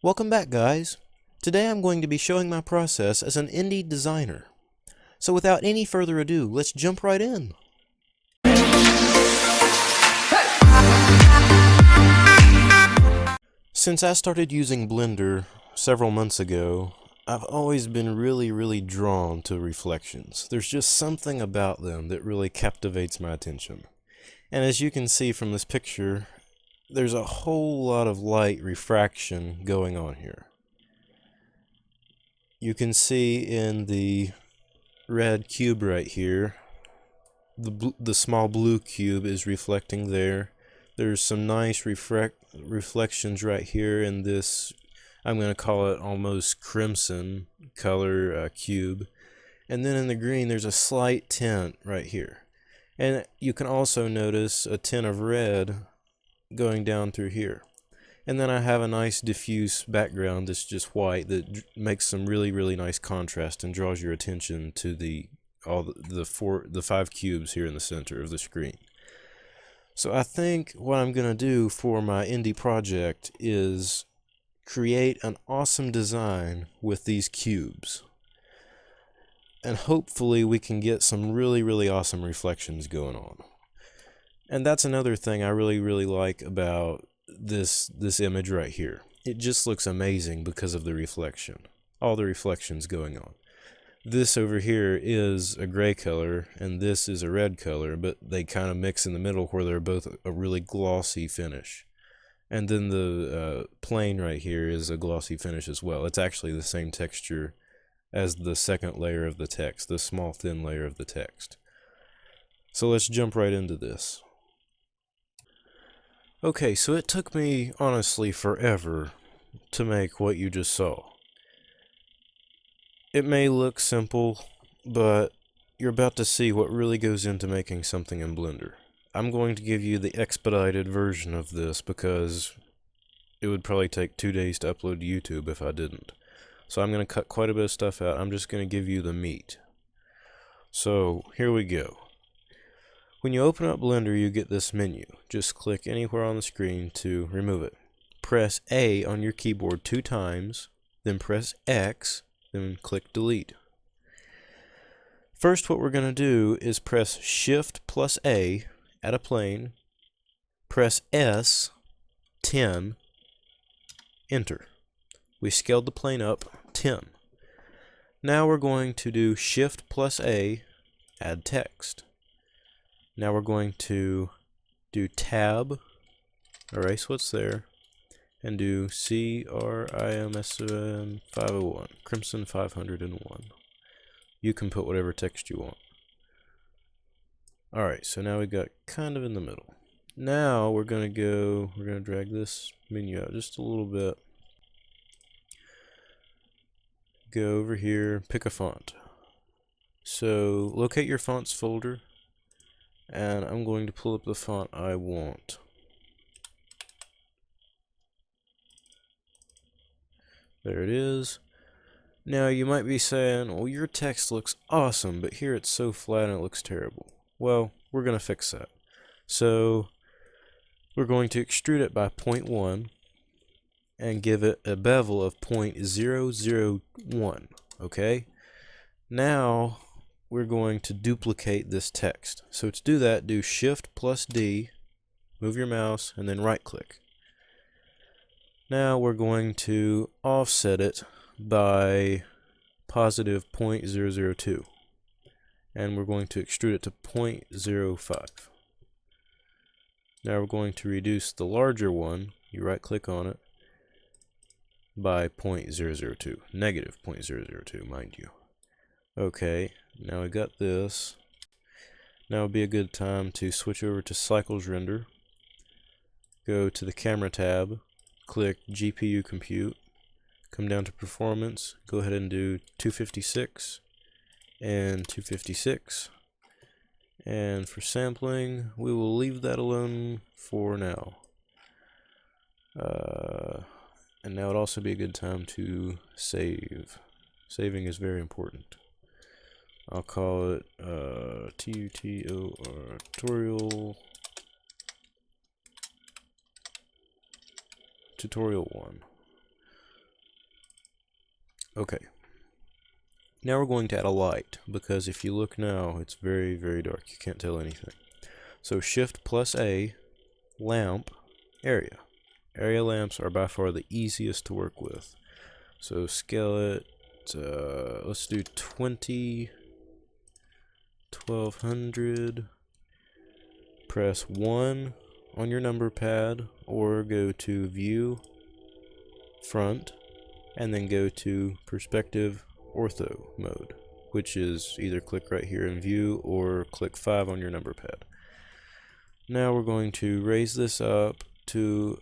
Welcome back, guys. Today I'm going to be showing my process as an indie designer. So without any further ado, let's jump right in. Since I started using Blender several months ago, I've always been really drawn to reflections. There's just something about them that really captivates my attention. And as you can see from this picture, there's a whole lot of light refraction going on here. You can see in the red cube right here, the small blue cube is reflecting there. There's some nice reflections right here in this, I'm going to call it almost crimson color cube. And then in the green there's a slight tint right here. And you can also notice a tint of red going down through here. And then I have a nice diffuse background that's just white that makes some really nice contrast and draws your attention to the five cubes here in the center of the screen. So I think what I'm going to do for my indie project is create an awesome design with these cubes. And hopefully we can get some really awesome reflections going on. And that's another thing I really like about this image right here. It just looks amazing because of the reflection. All the reflections going on. This over here is a gray color and this is a red color, but they kind of mix in the middle where they're both a really glossy finish. And then the plane right here is a glossy finish as well. It's actually the same texture as the second layer of the text, the small thin layer of the text. So let's jump right into this. Okay, so it took me honestly forever to make what you just saw. It may look simple, but you're about to see what really goes into making something in Blender. I'm going to give you the expedited version of this because it would probably take 2 days to upload to YouTube if I didn't. So I'm going to cut quite a bit of stuff out. I'm just going to give you the meat. So here we go. When you open up Blender, you get this menu. Just click anywhere on the screen to remove it. Press A on your keyboard 2 times, then press X, then click delete. First, what we're going to do is press Shift plus A, add a plane, press S, 10, enter. We scaled the plane up 10. Now we're going to do Shift plus A, add text. Now we're going to do erase what's there, and do CRIMSON501, Crimson 501. You can put whatever text you want. Alright, so now we got kind of in the middle. Now we're going to drag this menu out just a little bit. Go over here, pick a font. So locate your fonts folder. And I'm going to pull up the font I want. There it is. Now you might be saying, well, your text looks awesome, but here it's so flat and it looks terrible. Well, we're going to fix that. So we're going to extrude it by 0.1 and give it a bevel of 0.001. Okay? Now we're going to duplicate this text. So to do that, do Shift plus D, move your mouse, and then right click. Now we're going to offset it by positive 0.002. And we're going to extrude it to 0.05. Now we're going to reduce the larger one, you right click on it, by 0.002, negative 0.002, mind you. Okay, now we got this. Now would be a good time to switch over to Cycles Render. Go to the Camera tab, click GPU Compute, come down to Performance, go ahead and do 256 and 256. And for sampling, we will leave that alone for now. And now would also be a good time to save. Saving is very important. I'll call it tutorial 1. Okay. Now we're going to add a light, because if you look now, it's very, very dark. You can't tell anything. So Shift plus A, lamp, area. Area lamps are by far the easiest to work with. So scale it, let's do 20, 1200. Press 1 on your number pad, or go to View, Front, and then go to Perspective Ortho mode, which is either click right here in View or click 5 on your number pad. Now we're going to raise this up to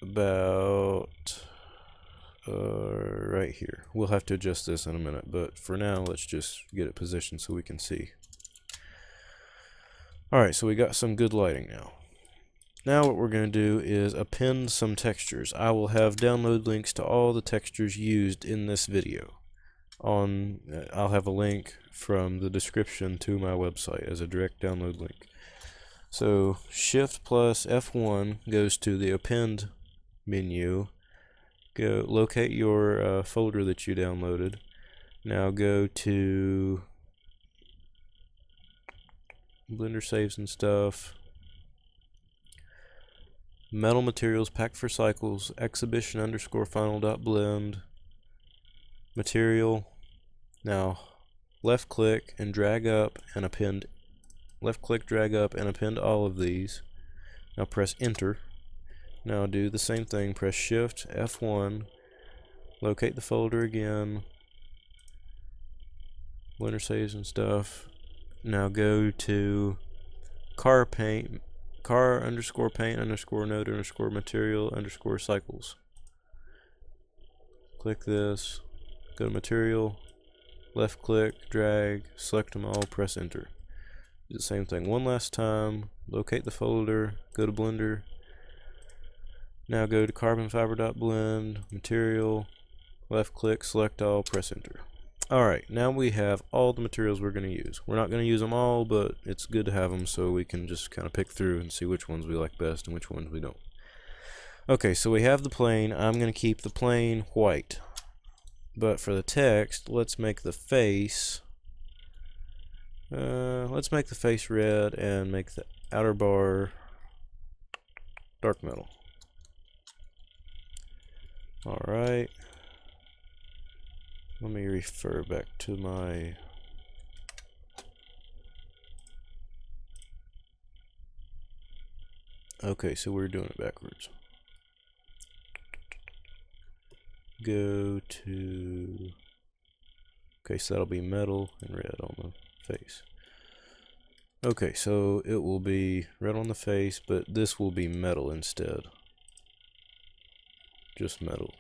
about right here. We'll have to adjust this in a minute, but for now let's just get it positioned so we can see. Alright, so we got some good lighting now. Now what we're going to do is append some textures. I will have download links to all the textures used in this video. I'll have a link from the description to my website as a direct download link. So Shift plus F1 goes to the append menu. Go locate your folder that you downloaded. Now go to Blender saves and stuff. Metal materials, pack for cycles, exhibition underscore final dot blend, material. Now left click and drag up and append. Left click, drag up and append all of these. Now press enter. Now do the same thing. Press Shift F1. Locate the folder again. Blender saves and stuff. Now go to car paint. Car underscore paint underscore node underscore material underscore cycles. Click this, go to material, left click, drag, select them all, press enter. Do the same thing one last time, locate the folder, go to Blender. Now go to carbon fiber.blend, material, left click, select all, press enter. Alright, now we have all the materials we're going to use. We're not going to use them all, but it's good to have them so we can just kind of pick through and see which ones we like best and which ones we don't. Okay, so we have the plane. I'm going to keep the plane white. But for the text, let's make the face red and make the outer bar dark metal. Alright. Let me refer back to my okay, so we're doing it backwards. Go to okay, so that'll be metal and red on the face. Okay, so it will be red on the face, but this will be metal instead. Just metal.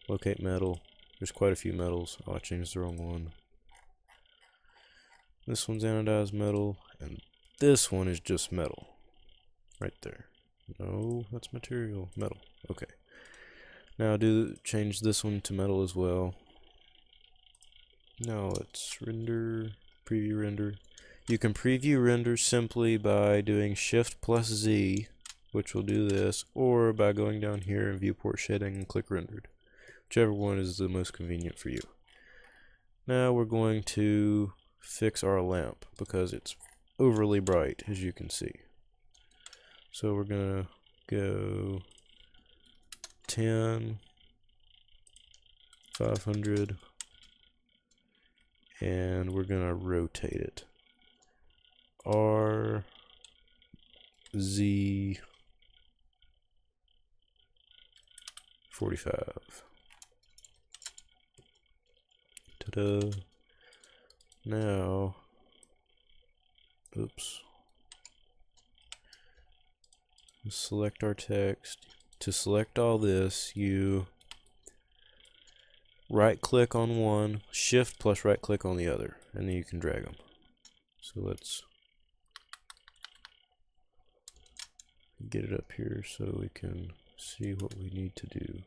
Locate metal. There's quite a few metals. Oh, I changed the wrong one. This one's anodized metal, and this one is just metal. Right there. No, that's material. Metal. Okay. Now change this one to metal as well. Now let's render, preview render. You can preview render simply by doing Shift plus Z, which will do this, or by going down here in viewport shading and click rendered. Whichever one is the most convenient for you. Now we're going to fix our lamp because it's overly bright, as you can see. So we're going to go 10, 500, and we're going to rotate it. R, Z, 45. Ta-da. Now, oops. Select our text. To select all this, you right click on one, shift plus right click on the other, and then you can drag them. So let's get it up here so we can see what we need to do.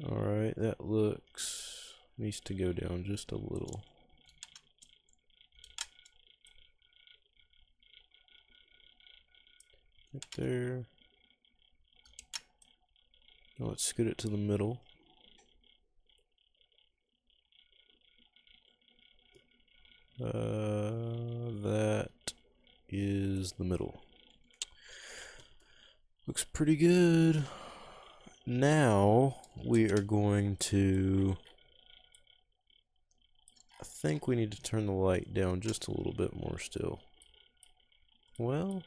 Alright, that needs to go down just a little. Right there. Now let's scoot it to the middle. That is the middle. Looks pretty good. Now we are going to, I think we need to turn the light down just a little bit more still. Well,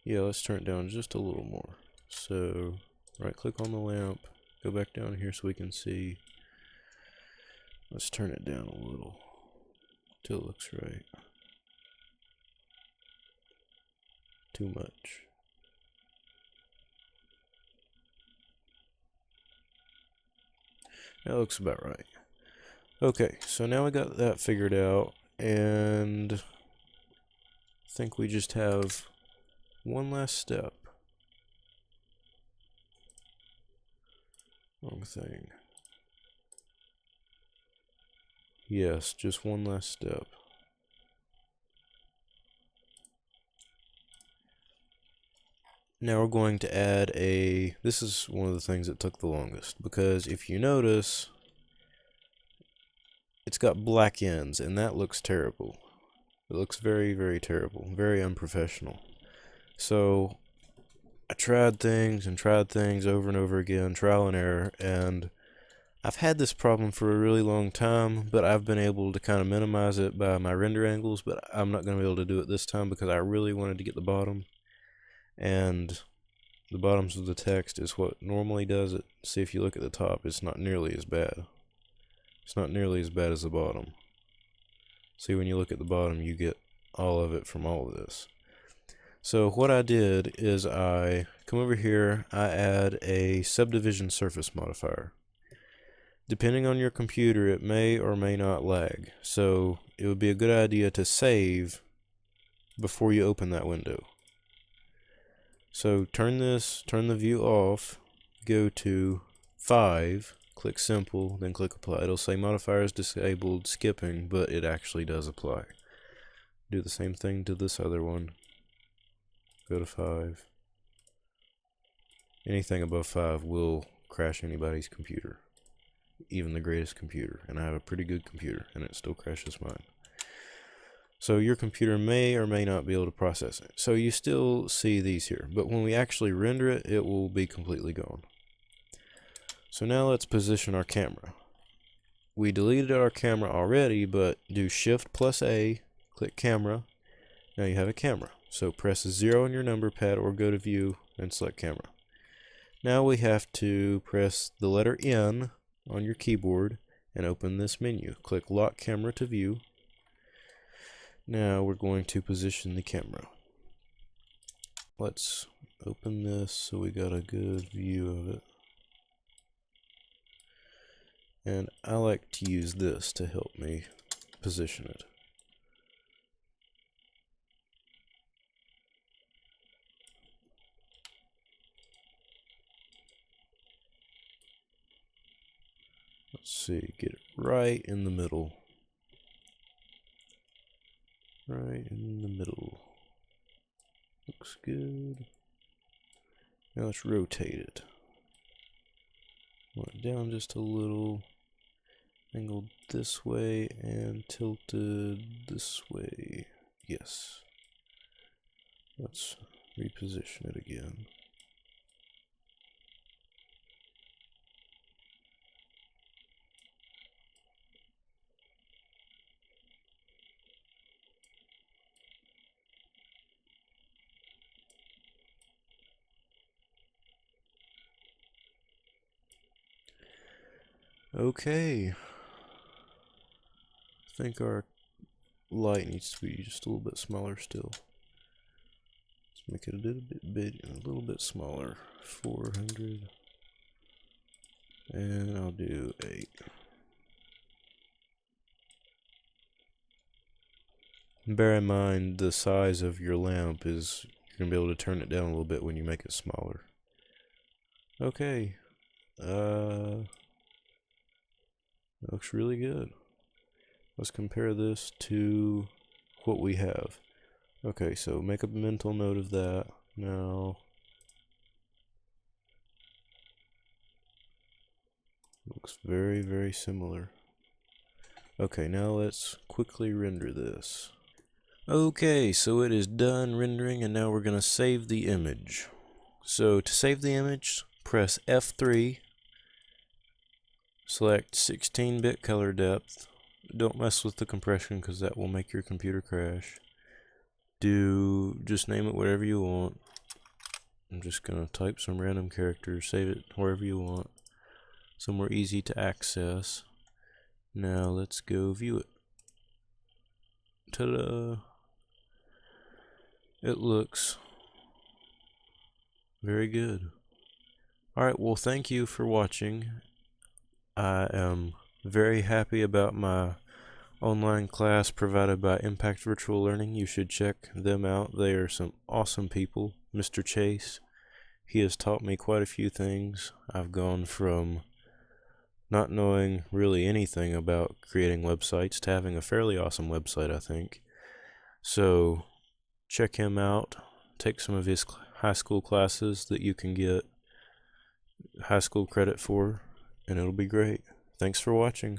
yeah, let's turn it down just a little more. So, right click on the lamp, go back down here so we can see. Let's turn it down a little till it looks right. Too much. That looks about right. Okay, so now we got that figured out, and I think we just have one last step. Wrong thing. Yes, just one last step. Now we're going to add a, this is one of the things that took the longest, because if you notice, it's got black ends, and that looks terrible. It looks very, very terrible, very unprofessional. So I tried things over and over again, trial and error, and I've had this problem for a really long time, but I've been able to kind of minimize it by my render angles, but I'm not going to be able to do it this time because I really wanted to get the bottom, and the bottoms of the text is what normally does it. See, if you look at the top, it's not nearly as bad. It's not nearly as bad as the bottom. See, when you look at the bottom, you get all of it from all of this. So what I did is I come over here, I add a subdivision surface modifier. Depending on your computer, it may or may not lag. So it would be a good idea to save before you open that window. So turn the view off, go to 5, click simple, then click apply. It'll say modifier is disabled, skipping, but it actually does apply. Do the same thing to this other one. Go to 5. Anything above 5 will crash anybody's computer, even the greatest computer, and I have a pretty good computer and it still crashes mine. So your computer may or may not be able to process it. So you still see these here, but when we actually render it, it will be completely gone. So now let's position our camera. We deleted our camera already, but do Shift plus A, click camera. Now you have a camera. So press 0 on your number pad or go to view and select camera. Now we have to press the letter N on your keyboard and open this menu. Click lock camera to view. Now we're going to position the camera. Let's open this so we got a good view of it. And I like to use this to help me position it. Let's see, get it right in the middle. Right in the middle. Looks good. Now let's rotate it. Want it down just a little. Angled this way and tilted this way. Yes. Let's reposition it again. Okay. I think our light needs to be just a little bit smaller still. Let's make it a little bit big and a little bit smaller. 400. And I'll do 8. Bear in mind the size of your lamp is, you're going to be able to turn it down a little bit when you make it smaller. Okay. Looks really good. Let's compare this to what we have. Okay, so make a mental note of that. Now, Looks very, very similar. Okay, now let's quickly render this. Okay, so it is done rendering, and now we're going to save the image. So to save the image, press F3, select 16-bit color depth. Don't mess with the compression because that will make your computer crash. Just name it whatever you want. I'm just going to type some random characters, save it wherever you want, somewhere easy to access. Now let's go view it. Ta-da! It looks very good. Alright, well, thank you for watching. I am very happy about my online class provided by Impact Virtual Learning. You should check them out. They are some awesome people. Mr. Chase, he has taught me quite a few things. I've gone from not knowing really anything about creating websites to having a fairly awesome website, I think. So check him out. Take some of his high school classes that you can get high school credit for, and it'll be great. Thanks for watching.